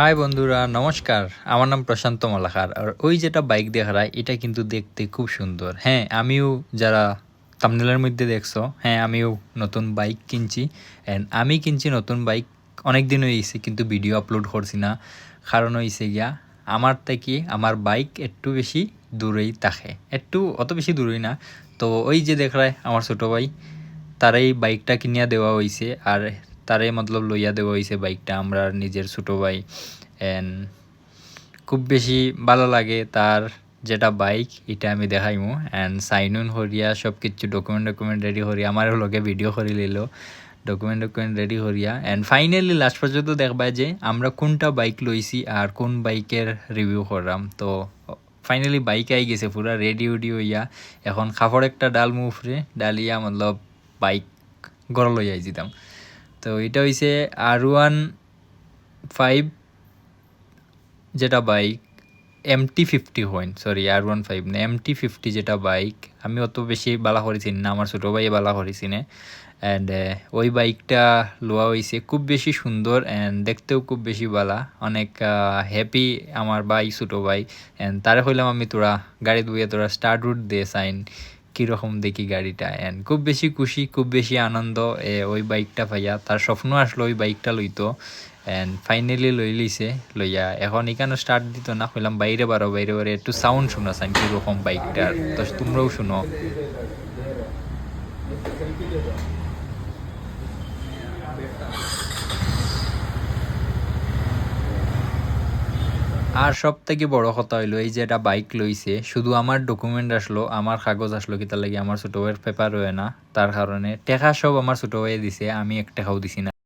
High বন্ধুরা, নমস্কার। আমার নাম প্রশান্ত মালাকার। আর ওই যেটা বাইক দেখা এটা কিন্তু দেখতে খুব সুন্দর। হ্যাঁ, আমিও যারা থাম্বনেলের মধ্যে দেখছো, হ্যাঁ আমিও নতুন বাইক কিনছি। অ্যান্ড আমি কিনছি নতুন বাইক অনেক দিন হয়েছে, কিন্তু ভিডিও আপলোড করছি না। কারণ হয়েছে গিয়া আমার থেকে আমার বাইক একটু বেশি দূরেই থাকে, একটু অত বেশি দূরেই না। তো ওই যে দেখায় আমার ছোটো ভাই, তারাই বাইকটা কিনিয়া দেওয়া হয়েছে। আর তারাই মতলব লইয়া দেওয়া হয়েছে বাইকটা আমরা নিজের ছোটো ভাই। অ্যান্ড খুব বেশি ভালো লাগে তার যেটা বাইক, এটা আমি দেখাইমু। অ্যান্ড সাইন ইন হরিয়া সব কিছু ডকুমেন্ট রেডি করিয়া আমার লগে ভিডিও করে লইল, ডকুমেন্ট রেডি করিয়া। অ্যান্ড ফাইনালি লাস্ট পর্যন্ত দেখবা যে আমরা কোনটা বাইক লইছি আর কোন বাইকের রিভিউ করলাম। তো ফাইনালি বাইক আই গেছে পুরা রেডি উডি হইয়া। এখন কাপড় একটা ডাল মুফরে ডালিয়া মতলব বাইক গড় লইয়া যেতাম। তো এটা হইছে R15 যেটা বাইক, MT50 হয়, সরি R15 না, MT50 যেটা বাইক। আমি অত বেশি বালা করেছি না, আমার ছোটো ভাই বালা করেছি না। অ্যান্ড ওই বাইকটা লোয়া হয়েছে, খুব বেশি সুন্দর অ্যান্ড দেখতেও খুব বেশি বালা। অনেক হ্যাপি আমার ভাই, ছোটো ভাই। অ্যান্ড তারে হইলাম আমি তোরা গাড়ি ধুয়ে তোরা স্টার্ট রুট দে সাইন কীরকম দেখি গাড়িটা। অ্যান্ড খুব বেশি খুশি, খুব বেশি আনন্দ ওই বাইকটা পাইয়া। তার স্বপ্ন আসলো ওই বাইকটা লইতো, অ্যান্ড ফাইনালি লইছে। লইয়া এখন এখানে স্টার্ট দিত না, কইলাম বাইরে বাইরে একটু সাউন্ড শুনো সাইন কীরকম বাইকটার, তো তোমরাও শুনো। আর সব থেকে বড় কথা হইলো এই যে এটা বাইক লইছে, শুধু আমার ডকুমেন্ট আসলো, আমার কাগজ আসলো, কি তার লাগে আমার ছোটো ভাইয়ের পেপার হয় না, তার কারণে টেকা সব আমার ছোটো ভাইয়ে দিছে, আমি এক টাকাও দিছি না।